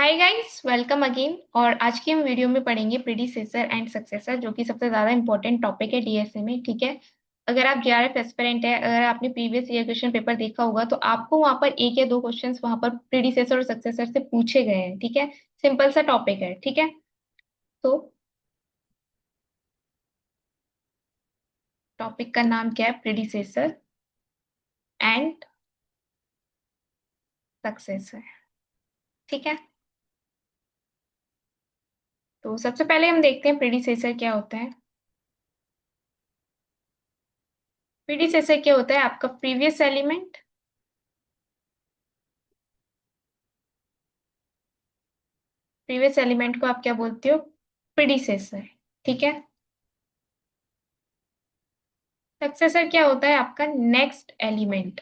Hi guys, welcome again. और आज की हम वीडियो में पढ़ेंगे प्रीडिसेसर एंड सक्सेसर, जो कि सबसे ज्यादा इंपॉर्टेंट टॉपिक है डीएसए में। ठीक है। अगर आप जेआरएफ एस्पिरेंट है, अगर आपने प्रीवियस ईयर क्वेश्चन पेपर देखा होगा तो आपको वहां पर एक या दो क्वेश्चंस वहां पर प्रीडिसेसर और सक्सेसर से पूछे गए हैं। ठीक है। सिंपल सा टॉपिक है। ठीक है। तो टॉपिक का नाम क्या है? Predecessor and successor. ठीक है। तो सबसे पहले हम देखते हैं प्रीडिसेसर क्या होता है। प्रीडिसेसर क्या होता है? आपका प्रीवियस एलिमेंट। प्रीवियस एलिमेंट को आप क्या बोलते हो? प्रीडिसेसर। ठीक है। सक्सेसर क्या होता है? आपका नेक्स्ट एलिमेंट।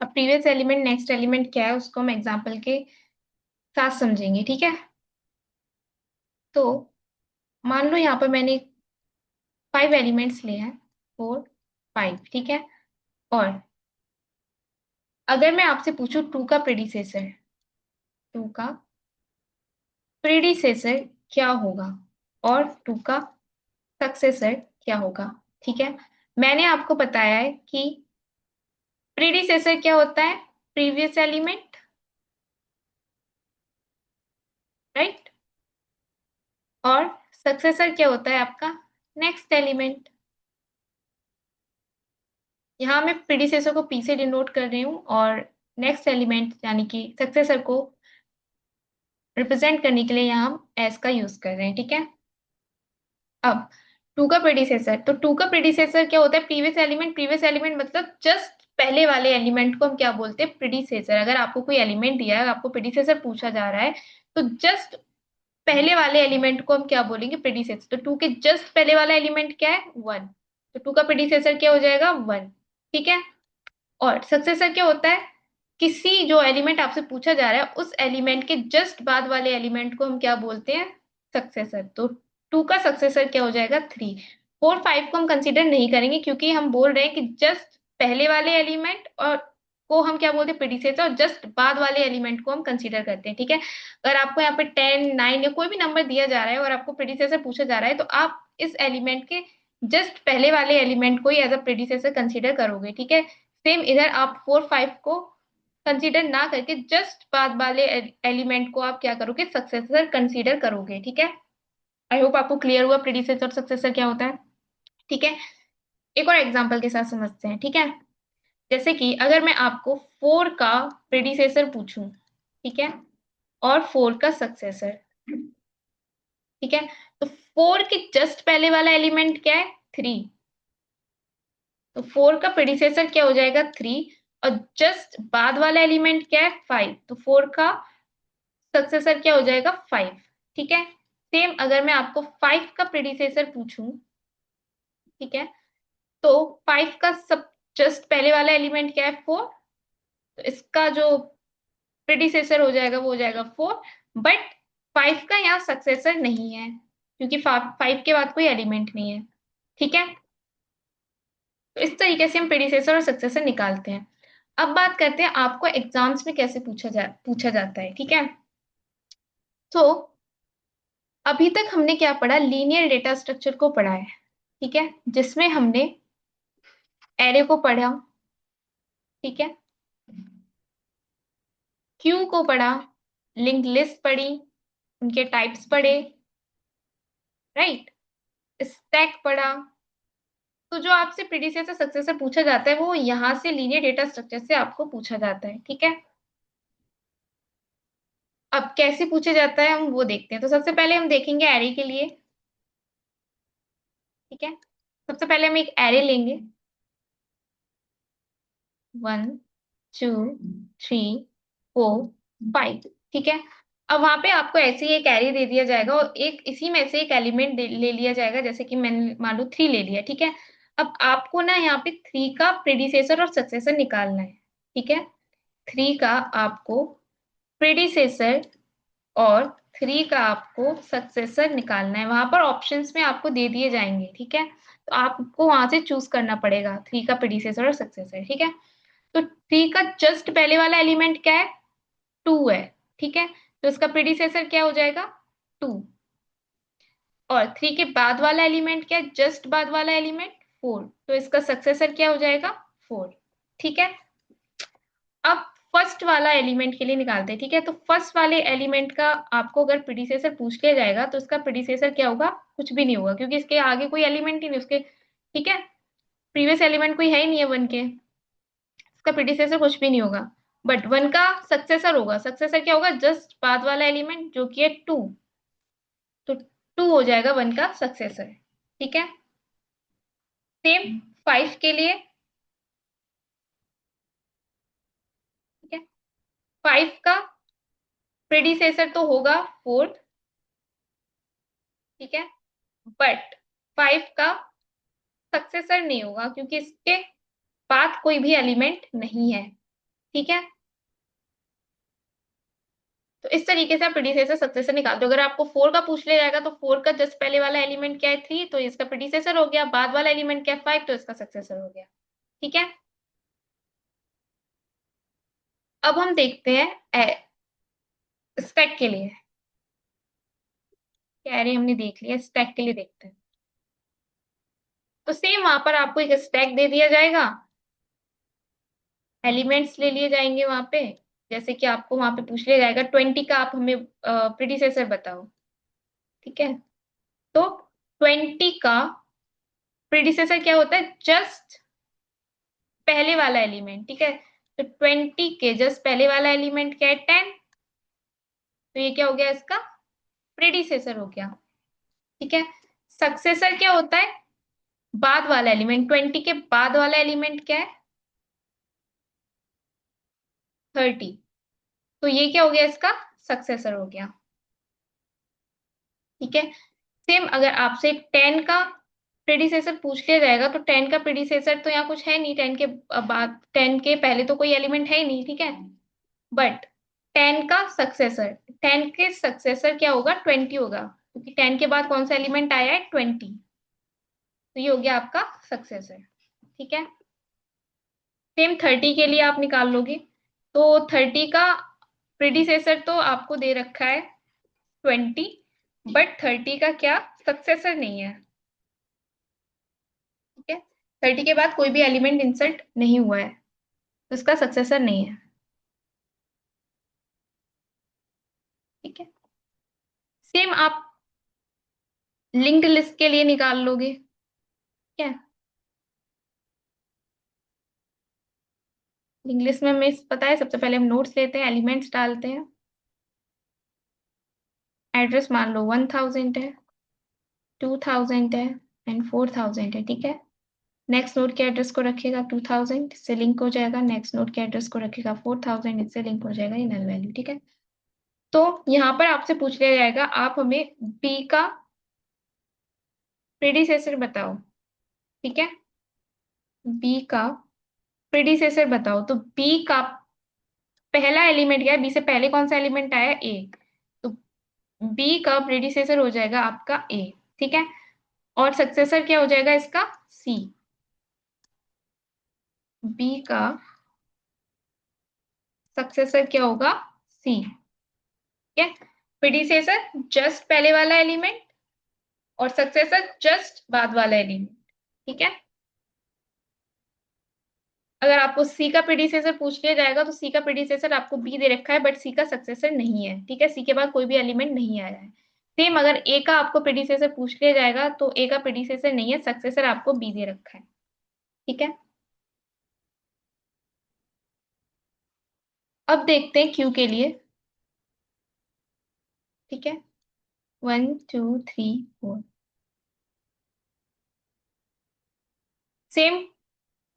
अब प्रीवियस एलिमेंट नेक्स्ट एलिमेंट क्या है उसको हम एग्जांपल के साथ समझेंगे। ठीक है। तो मान लो यहाँ पर मैंने 5 एलिमेंट्स लिए हैं, 4 5। ठीक है। और अगर मैं आपसे पूछूं टू का प्रीडिसेसर क्या होगा और टू का सक्सेसर क्या होगा। ठीक है। मैंने आपको बताया है कि प्रीडिसेसर क्या होता है? Previous element, right. और सक्सेसर क्या होता है? आपका नेक्स्ट एलिमेंट। यहाँ मैं प्रीडिसेसर को पी से डिनोट कर रही हूँ और नेक्स्ट एलिमेंट यानी कि सक्सेसर को रिप्रेजेंट करने के लिए यहाँ हम एस का यूज कर रहे हैं। ठीक है। अब टू का प्रीडिसेसर क्या होता है? प्रीवियस एलिमेंट मतलब जस्ट पहले वाले एलिमेंट को हम क्या बोलते हैं? प्रीडिसेसर। अगर आपको कोई एलिमेंट दिया है, आपको प्रीडिसेसर पूछा जा रहा है, तो जस्ट पहले वाले एलिमेंट को हम क्या बोलेंगे? प्रीडिसेसर। तो टू के जस्ट पहले वाला एलिमेंट क्या है? 1। तो टू का प्रीडिसेसर क्या हो जाएगा? 1। ठीक है। और सक्सेसर क्या होता है? किसी जो एलिमेंट आपसे पूछा जा रहा है उस एलिमेंट के जस्ट बाद वाले एलिमेंट को हम क्या बोलते हैं? सक्सेसर। तो टू का सक्सेसर क्या हो जाएगा? 3। 4 5 को हम कंसीडर नहीं करेंगे क्योंकि हम बोल रहे हैं कि जस्ट पहले वाले एलिमेंट और को हम क्या बोलते हैं? प्रीडिसेसर। और जस्ट बाद वाले एलिमेंट को हम कंसीडर करते हैं। ठीक है। अगर आपको यहाँ पे 10 9 या कोई भी नंबर दिया जा रहा है और आपको प्रीडिसेसर पूछा जा रहा है, तो आप इस एलिमेंट के जस्ट पहले वाले एलिमेंट को ही एज अ प्रीडिसेसर कंसीडर करोगे। ठीक है। सेम इधर आप 4 5 को कंसीडर ना करके जस्ट बाद वाले एलिमेंट को आप क्या करोगे? सक्सेसर कंसीडर करोगे। ठीक है। आई होप आपको क्लियर हुआ प्रीडिसेसर और सक्सेसर क्या होता है। ठीक है। एक और एग्जांपल के साथ समझते हैं। ठीक है। जैसे कि अगर मैं आपको 4 का प्रीडिसेसर पूछूं, ठीक है, और 4 का सक्सेसर। ठीक है। तो 4 के जस्ट पहले वाला एलिमेंट क्या है? 3। तो 4 का प्रीडिसेसर क्या हो जाएगा? 3। और जस्ट बाद वाला एलिमेंट क्या है? 5। तो 4 का सक्सेसर क्या हो जाएगा? 5। ठीक है। सेम अगर मैं आपको 5 का प्रीडिसेसर पूछूं, ठीक है, तो 5 का सब जस्ट पहले वाला एलिमेंट क्या है? 4। तो इसका जो प्रीडिसेसर हो जाएगा वो हो जाएगा 4। बट 5 का यहाँ सक्सेसर नहीं है क्योंकि 5 के बाद कोई एलिमेंट नहीं है। ठीक है। तो इस तरीके से हम प्रीडिसेसर और सक्सेसर निकालते हैं। अब बात करते हैं आपको एग्जाम्स में कैसे पूछा जाता है। ठीक है। तो अभी तक हमने क्या पढ़ा? लीनियर डेटा स्ट्रक्चर को पढ़ा है। ठीक है। जिसमें हमने एरे को पढ़ा, ठीक है, क्यू को पढ़ा, लिंक्ड लिस्ट पढ़ी, उनके टाइप्स पढ़े, राइट, स्टैक पढ़ा। तो जो आपसे प्रीडिसेसर सक्सेसर पूछा जाता है वो यहाँ से लीनियर डेटा स्ट्रक्चर से आपको पूछा जाता है। ठीक है। अब कैसे पूछा जाता है हम वो देखते हैं। तो सबसे पहले हम देखेंगे एरे के लिए। ठीक है। सबसे पहले हम एक एरे लेंगे। 1 2 3 4 5। ठीक है। अब वहां पे आपको ऐसे ही एक एरे दे दिया जाएगा और एक इसी में से एक एलिमेंट ले लिया जाएगा। जैसे कि मैंने मान लो 3 ले लिया। ठीक है। अब आपको ना यहाँ पे 3 का प्रीडिसेसर और सक्सेसर निकालना है। ठीक है। 3 का आपको प्रीडिसेसर और 3 का आपको सक्सेसर निकालना है। वहां पर ऑप्शंस में आपको दे दिए जाएंगे। ठीक है। तो आपको वहां से चूज करना पड़ेगा 3 का प्रीडिसेसर और सक्सेसर। ठीक है। तो 3 का जस्ट पहले वाला एलिमेंट क्या है? 2 है। ठीक है, तो इसका प्रीडिसेसर क्या हो जाएगा, 2। और 3 के बाद वाला एलिमेंट क्या है, जस्ट बाद वाला एलिमेंट 4, तो इसका सक्सेसर क्या हो जाएगा, 4। ठीक है, अब फर्स्ट वाला एलिमेंट के लिए निकालते हैं। ठीक है, तो फर्स्ट वाले एलिमेंट का आपको अगर प्रीडिसेसर पूछ लिया जाएगा तो इसका प्रीडिसेसर क्या होगा, कुछ भी नहीं होगा, क्योंकि इसके आगे कोई एलिमेंट ही नहीं उसके। ठीक है, प्रीवियस एलिमेंट कोई है ही नहीं है 1 के, इसका प्रीडिसेसर कुछ भी नहीं होगा। बट 1 का सक्सेसर होगा, सक्सेसर क्या होगा, जस्ट बाद वाला एलिमेंट जो कि है 2, तो 2 हो जाएगा 1 का सक्सेसर। ठीक है, सेम 5 के लिए। ठीक है, 5 का प्रीडिसेसर तो होगा 4। ठीक है, बट 5 का सक्सेसर नहीं होगा क्योंकि इसके बाद कोई भी एलिमेंट नहीं है। ठीक है, तो इस तरीके से आप प्रीडिसेसर सक्सेसर निकालते हो। अगर आपको 4 का पूछ लिया जाएगा तो 4 का जस्ट पहले वाला एलिमेंट क्या है, 3, तो इसका प्रीडिसेसर हो गया। बाद वाला एलिमेंट क्या है, 5, तो इसका सक्सेसर हो गया। ठीक है, अब हम देखते हैं स्टैक के लिए। कैरे हमने देख लिया, स्टैक के लिए देखते हैं। तो सेम वहां पर आपको एक स्टैक दे दिया जाएगा, एलिमेंट्स ले लिए जाएंगे वहां पे। जैसे कि आपको वहां पे पूछ लिया जाएगा 20 का आप हमें प्रीडिसेसर बताओ। ठीक है, तो 20 का प्रीडिसेसर क्या होता है, जस्ट पहले वाला एलिमेंट। ठीक है, तो 20 के जस्ट पहले वाला एलिमेंट क्या है, 10, तो ये क्या हो गया, इसका प्रीडिसेसर हो गया। ठीक है, सक्सेसर क्या होता है, बाद वाला एलिमेंट। 20 के बाद वाला एलिमेंट क्या है, 30, तो ये क्या हो गया, इसका सक्सेसर हो गया। ठीक है, सेम अगर आपसे 10 का प्रीडिसेसर पूछ लिया जाएगा तो 10 का प्रीडिसेसर तो यहाँ कुछ है नहीं, 10 के बाद, 10 के पहले तो कोई एलिमेंट है ही नहीं। ठीक है, बट 10 का सक्सेसर, 10 के सक्सेसर क्या होगा, 20 होगा, क्योंकि 10 के बाद कौन सा एलिमेंट आया है, 20, तो ये हो गया आपका सक्सेसर। ठीक है, सेम 30 के लिए आप निकाल लोगे, तो 30 का प्रीडिसेसर तो आपको दे रखा है 20, बट 30 का क्या सक्सेसर नहीं है। ठीक है, 30 के बाद कोई भी एलिमेंट इंसर्ट नहीं हुआ है, तो इसका सक्सेसर नहीं है। ठीक है, सेम आप लिंक्ड लिस्ट के लिए निकाल लोगे। ठीक है, लिंक्ड लिस्ट में हमें पता है, सबसे पहले हम नोट्स लेते हैं, एलिमेंट्स डालते हैं, एड्रेस मान लो 1000 है, 2000 है एंड 4000 है। ठीक है, नेक्स्ट नोड के एड्रेस को रखेगा 2000, इससे लिंक हो जाएगा। नेक्स्ट नोड के एड्रेस को रखेगा 4000, इससे लिंक हो जाएगा, ये नल वैल्यू। ठीक है, तो यहाँ पर आपसे पूछ लिया जाएगा आप हमें बी का प्रीडिसेसर बताओ। ठीक है, बी का प्रीडिसेसर बताओ, तो बी का पहला एलिमेंट क्या है, बी से पहले कौन सा एलिमेंट आया, ए, तो बी का प्रीडिसेसर हो जाएगा आपका ए। ठीक है, और सक्सेसर क्या हो जाएगा इसका, सी। बी का सक्सेसर क्या होगा, सी। ठीक है, प्रीडिसेसर जस्ट पहले वाला एलिमेंट और सक्सेसर जस्ट बाद वाला एलिमेंट। ठीक है, अगर आपको सी का प्रीडिसेसर पूछ लिया जाएगा तो सी का प्रीडिसेसर आपको बी दे रखा है, बट सी का सक्सेसर नहीं है। ठीक है, सी के बाद कोई भी एलिमेंट नहीं आया है। सेम अगर ए का आपको प्रीडिसेसर पूछ लिया जाएगा तो ए का प्रीडिसेसर नहीं है, सक्सेसर आपको बी दे रखा है। ठीक है, अब देखते हैं क्यू के लिए। ठीक है, 1 2 3 4, सेम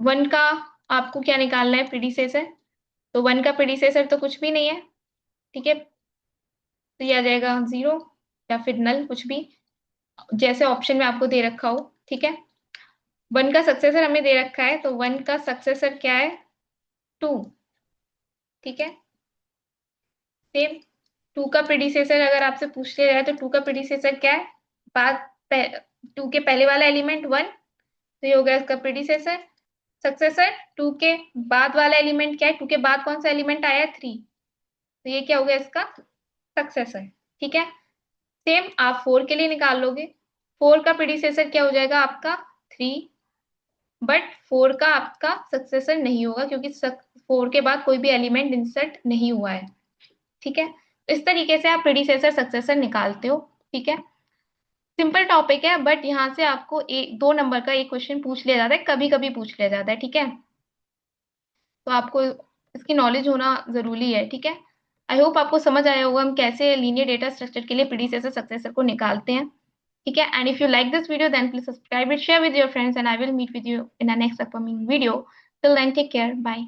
1 का आपको क्या निकालना है, प्रीडिसेसर, तो 1 का प्रीडिसेसर तो कुछ भी नहीं है। ठीक है, तो ये आ जाएगा 0 या फिर नल, कुछ भी जैसे ऑप्शन में आपको दे रखा हो। ठीक है, 1 का सक्सेसर हमें दे रखा है, तो 1 का सक्सेसर क्या है, 2। ठीक है, सेम 2 का प्रीडिसेसर अगर आपसे पूछ लिया जाए तो 2 का प्रीडिसेसर क्या है, बाद 2 के पहले वाला एलिमेंट 1, तो ये हो गया इसका प्रीडिसेसर। सक्सेसर 2 के बाद वाला एलिमेंट क्या है, 2 के बाद कौन सा एलिमेंट आया है, 3, तो ये क्या हो गया इसका सक्सेसर। ठीक है, सेम आप 4 के लिए निकाल लोगे। 4 का प्रीडिसेसर क्या हो जाएगा आपका 3, बट 4 का आपका सक्सेसर नहीं होगा क्योंकि 4 के बाद कोई भी एलिमेंट इंसर्ट नहीं हुआ है। ठीक है, इस तरीके से आप प्रीडिसेसर सक्सेसर निकालते हो। ठीक है, सिंपल टॉपिक है, बट यहाँ से आपको एक 2 नंबर का एक क्वेश्चन पूछ लिया जाता है, कभी कभी पूछ लिया जाता है। ठीक है, तो आपको इसकी नॉलेज होना जरूरी है। ठीक है, आई होप आपको समझ आया होगा हम कैसे लीनियर डेटा स्ट्रक्चर के लिए प्रीडिसेसर सक्सेसर को निकालते हैं। ठीक है, and if you like this video then please subscribe it, share with your friends, and I will meet with you in the next upcoming video. Till then take care, bye.